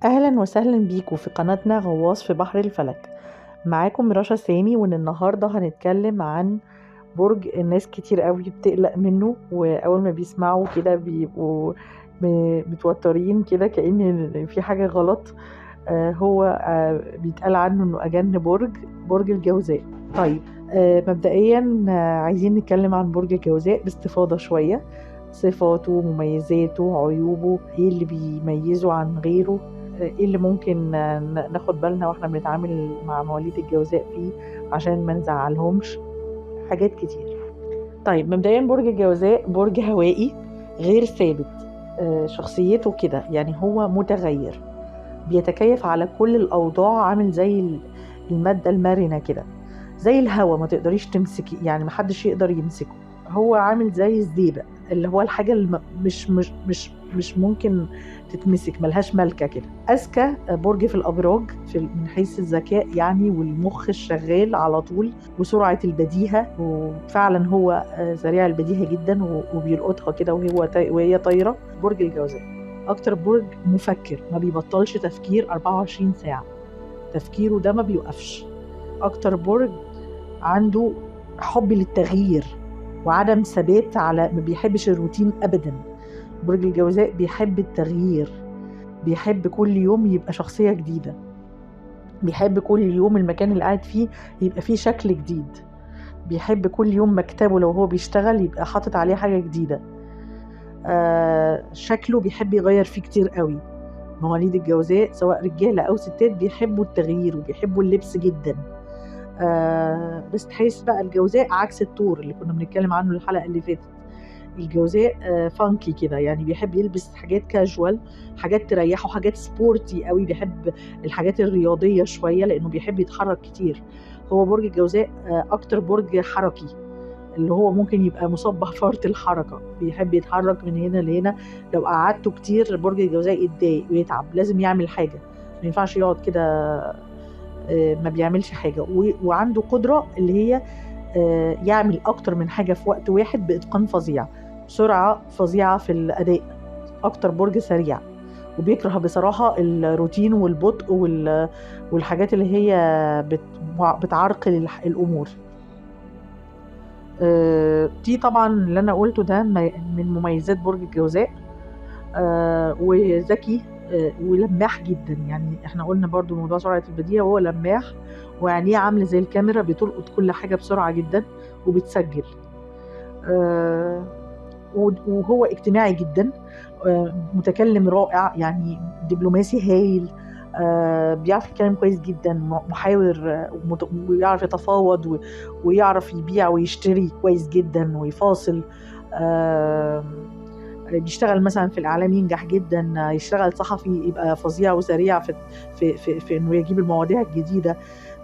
أهلا وسهلا بيكم في قناتنا غواص في بحر الفلك. معاكم رشا سامي، وإن النهاردة هنتكلم عن برج الناس كتير قوي بتقلق منه، وأول ما بيسمعوا كده بيبقوا متوترين كده كأن في حاجة غلط. هو بيتقال عنه إنه أجن برج الجوزاء. طيب، مبدئيا عايزين نتكلم عن برج الجوزاء باستفاضة شوية. صفاته، مميزاته، عيوبه، ايه اللي بيميزه عن غيره، ايه اللي ممكن ناخد بالنا واحنا بنتعامل مع مواليد الجوزاء فيه عشان ما نزعلهمش. حاجات كتير. طيب، مبدئيا برج الجوزاء برج هوائي غير ثابت. شخصيته كده، يعني هو متغير، بيتكيف على كل الأوضاع، عامل زي المادة المرنة كده، زي الهوا، ما تقدريش تمسكي، يعني محدش يقدر يمسكه. هو عامل زي الزيبق، اللي هو الحاجة اللي مش ممكن تتمسك، ملهاش ملكة كده. أذكى برج في الأبراج من حيث الذكاء يعني، والمخ الشغال على طول، وسرعة البديهة، وفعلا هو سريع البديهة جدا وبيلقطها كده وهي طايرة. برج الجوزاء أكتر برج مفكر، ما بيبطلش تفكير 24 ساعة، تفكيره ده ما بيوقفش. أكتر برج عنده حب للتغيير وعدم ثبات، على ما بيحبش الروتين أبدا. برج الجوزاء بيحب التغيير، بيحب كل يوم يبقى شخصية جديدة، بيحب كل يوم المكان اللي قاعد فيه يبقى فيه شكل جديد، بيحب كل يوم مكتبه لو هو بيشتغل يبقى حاطط عليه حاجة جديدة. شكله بيحب يغير فيه كتير قوي. مواليد الجوزاء سواء رجالة أو ستات بيحبوا التغيير وبيحبوا اللبس جدا. بس تحس بقى الجوزاء عكس الثور اللي كنا بنتكلم عنه الحلقة اللي فاتت. الجوزاء فانكي كده، يعني بيحب يلبس حاجات كاجوال، حاجات تريحه، حاجات سبورتي قوي، بيحب الحاجات الرياضية شوية لأنه بيحب يتحرك كتير. هو برج الجوزاء أكتر برج حركي، اللي هو ممكن يبقى مصبح فرط الحركة، بيحب يتحرك من هنا لهنا. لو قعدته كتير برج الجوزاء يتضايق ويتعب، لازم يعمل حاجة، ما ينفعش يقعد كده ما بيعملش حاجة. وعنده قدرة اللي هي يعمل أكتر من حاجة في وقت واحد بإتقان فظيع، سرعة فظيعة في الأداء. أكتر برج سريع، وبيكره بصراحة الروتين والبطء والحاجات اللي هي بتعرقل الأمور. دي طبعا اللي أنا قلته ده من مميزات برج الجوزاء. وذكي، ولماح جدا، يعني احنا قلنا برضو موضوع سرعة البديهة، وهو لماح، وعينيه عاملة زي الكاميرا، بتلقط كل حاجة بسرعة جدا وبتسجل. وهو اجتماعي جدا، متكلم رائع، يعني دبلوماسي هايل. بيعرف يتكلم كويس جدا، محاور، ويعرف يتفاوض ويعرف يبيع ويشتري كويس جدا ويفاصل. بيشتغل مثلا في الاعلام ينجح جدا، يشتغل صحفي يبقى فظيع وسريع في انه يجيب المواضيع الجديده.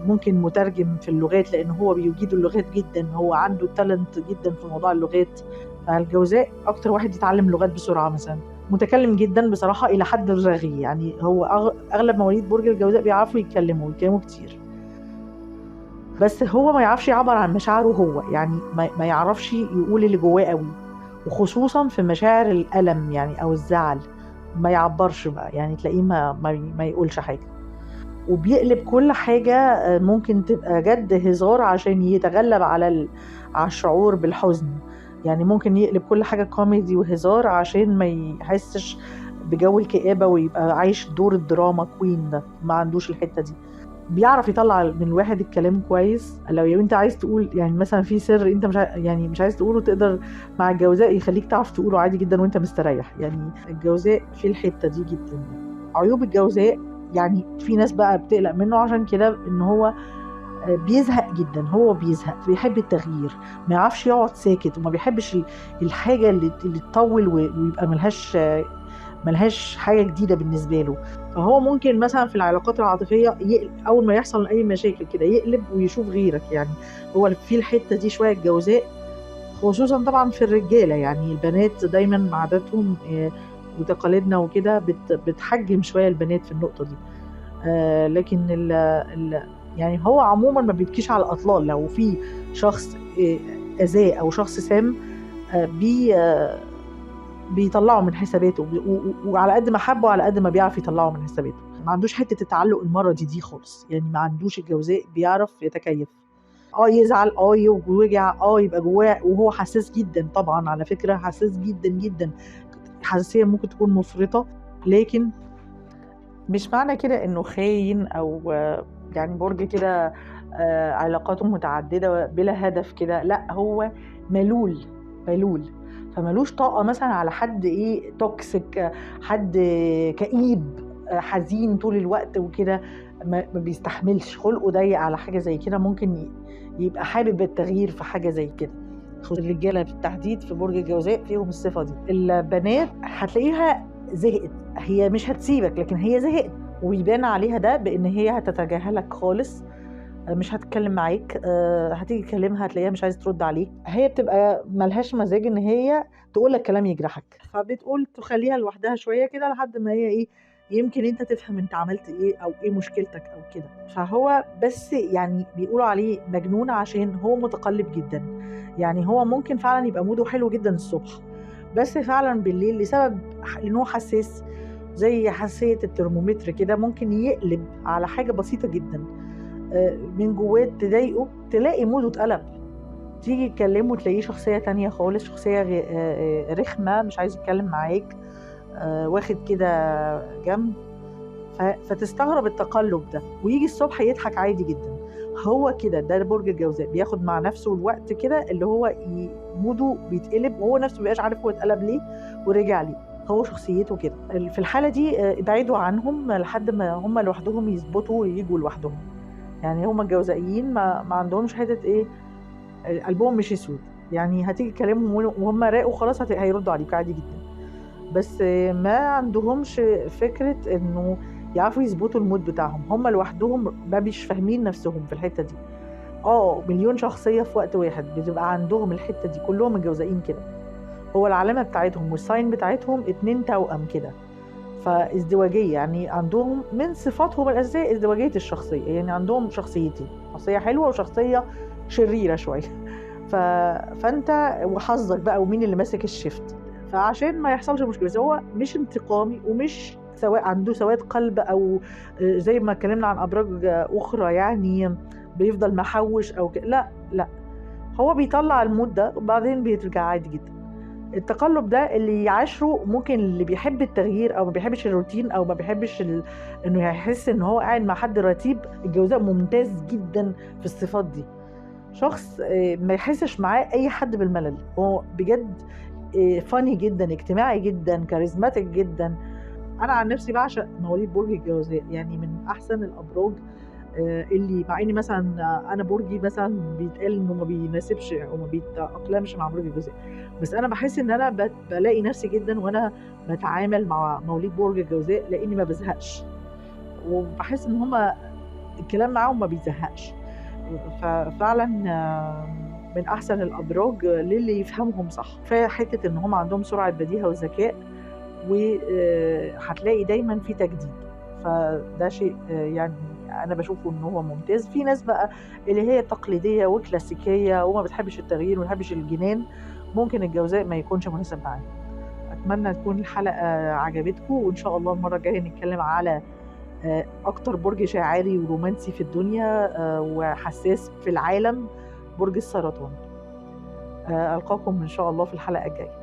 ممكن مترجم في اللغات لان هو بيجيد اللغات جدا، هو عنده تالنت جدا في موضوع اللغات. فالجوزاء اكتر واحد يتعلم لغات بسرعه مثلا. متكلم جدا بصراحه الى حد الرغي، يعني هو اغلب مواليد برج الجوزاء بيعرفوا يتكلموا كتير، بس هو ما يعرفش يعبر عن مشاعره هو، يعني ما يعرفش يقول اللي جواه قوي، وخصوصا في مشاعر الألم يعني أو الزعل. ما يعبرش بقى، يعني تلاقيه ما يقولش حاجة، وبيقلب كل حاجة ممكن تبقى جد هزار عشان يتغلب على الشعور بالحزن. يعني ممكن يقلب كل حاجة كوميدي وهزار عشان ما يحسش بجو الكآبة ويبقى عايش دور الدراما كوين. ده ما عندوش الحتة دي، بيعرف يطلع من الواحد الكلام كويس. لو انت عايز تقول يعني مثلا في سر انت يعني مش عايز تقوله، تقدر مع الجوزاء يخليك تعرف تقوله عادي جدا وانت مستريح. يعني الجوزاء في الحتة دي جدا. عيوب الجوزاء، يعني في ناس بقى بتقلق منه عشان كده، ان هو بيزهق جدا، هو بيزهق، بيحب التغيير، ما يعرفش يقعد ساكت، وما بيحبش الحاجة اللي تطول ويبقى ملهاش حاجة جديدة بالنسبة له. فهو ممكن مثلا في العلاقات العاطفية أول ما يحصل أي مشاكل كده يقلب ويشوف غيرك. يعني هو في الحتة دي شوية الجوزاء، خصوصا طبعا في الرجالة. يعني البنات دايما عاداتهم وتقاليدنا وكده بتحجم شوية البنات في النقطة دي. لكن يعني هو عموما ما بيبكيش على الأطلال. لو في شخص أذاه أو شخص سام، بيطلعوا من حساباته، وعلى قد ما حبه على قد ما بيعرف يطلعه من حساباته. ما عندوش حته التعلق المرضي دي خالص، يعني ما عندوش الجوزاء بيعرف يتكيف. يزعل، يوجع، يبقى جواه، وهو حساس جدا طبعا، على فكره حساس جدا جدا، حساسيه ممكن تكون مفرطه. لكن مش معنى كده انه خاين او يعني برج كده علاقاته متعدده بلا هدف كده، لا، هو ملول، فملوش طاقه مثلا على حد توكسيك، حد كئيب، حزين طول الوقت وكده، ما بيستحملش، خلقه ضيق على حاجه زي كده. ممكن يبقى حابب التغيير في حاجه زي كده. الرجاله بالتحديد في برج الجوزاء فيهم الصفه دي. البنات هتلاقيها زهقت، هي مش هتسيبك لكن هي زهقت، ويبان عليها ده بان هي هتتجاهلك خالص، مش هتتكلم معاك، هتيجي تكلمها هتلاقيها مش عايزه ترد عليك. هي بتبقى ملهاش مزاج ان هي تقول لك كلام يجرحك، فبتقول تخليها لوحدها شويه كده لحد ما هي يمكن انت تفهم انت عملت ايه او ايه مشكلتك او كده. فهو بس يعني بيقولوا عليه مجنون عشان هو متقلب جدا. يعني هو ممكن فعلا يبقى موده حلو جدا الصبح، بس فعلا بالليل لسبب ان هو حساس، زي حساسيه الترمومتر كده، ممكن يقلب على حاجه بسيطه جدا من جواه تضايقه، تلاقي موده اتقلب. تيجي تكلمه تلاقيه شخصية تانية خالص، شخصية رخمة، مش عايز يتكلم معاك، واخد كده جنب. فتستغرب التقلب ده، ويجي الصبح يضحك عادي جدا. هو كده، ده برج الجوزاء، بياخد مع نفسه الوقت كده اللي هو موده بيتقلب، وهو نفسه مبيبقاش عارف هو اتقلب ليه ورجع ليه. هو شخصيته كده. في الحالة دي ابعدوا عنهم لحد ما هم لوحدهم يظبطوا ويجوا لوحدهم. يعني هم الجوزائيين ما عندهمش حته قلبهم مش اسود، يعني هتيجي تكلمهم وهم راقوا خلاص هيردوا عليك عادي جدا. بس ما عندهمش فكره انه يعرفوا يظبطوا المود بتاعهم. هم لوحدهم ما مش فاهمين نفسهم في الحته دي. مليون شخصيه في وقت واحد بتبقى عندهم الحته دي، كلهم الجوزائيين كده. هو العلامه بتاعتهم والساين بتاعتهم 2 توأم كده، فازدواجية. يعني عندهم من صفاتهم الأساسية ازدواجية الشخصية، يعني عندهم شخصيتين، شخصية حلوة وشخصية شريرة شوية. فأنت وحظك بقى ومين اللي ماسك الشفت. فعشان ما يحصلش مشكلة، بس هو مش انتقامي ومش سواء عنده سواد قلب أو زي ما اتكلمنا عن أبراج أخرى يعني بيفضل محوش أو لا لا، هو بيطلع المود ده وبعدين بيرجع عادي جدا. التقلب ده اللي يعاشره ممكن اللي بيحب التغيير او ما بيحبش الروتين او ما بيحبش انه يحس ان هو قاعد مع حد رتيب. الجوزاء ممتاز جدا في الصفات دي، شخص ما يحسش معاه اي حد بالملل. هو بجد فاني جدا، اجتماعي جدا، كاريزماتيك جدا. انا عن نفسي بعشق مواليد برج الجوزاء، يعني من احسن الابراج اللي مع اني مثلا انا برجي مثلا بيتقال انه ما بيناسبش او ما بيتاقلمش مع برج الجوزاء، بس انا بحس ان انا بلاقي نفسي جدا وانا بتعامل مع مواليد برج الجوزاء، لاني ما بزهقش، وبحس ان هما الكلام معاهم ما بيزهقش. ففعلا من احسن الابراج للي يفهمهم صح. في حته ان هم عندهم سرعه بديهه وذكاء، وهتلاقي دايما في تجديد، فده شيء يعني انا بشوفه ان هو ممتاز. في ناس بقى اللي هي تقليديه وكلاسيكيه وما بتحبش التغيير وما بتحبش الجنان، ممكن الجوزاء ما يكونش مناسب معاهم. اتمنى تكون الحلقه عجبتكم، وان شاء الله المره الجايه نتكلم على اكتر برج شاعري ورومانسي في الدنيا وحساس في العالم، برج السرطان. القاكم ان شاء الله في الحلقه الجايه.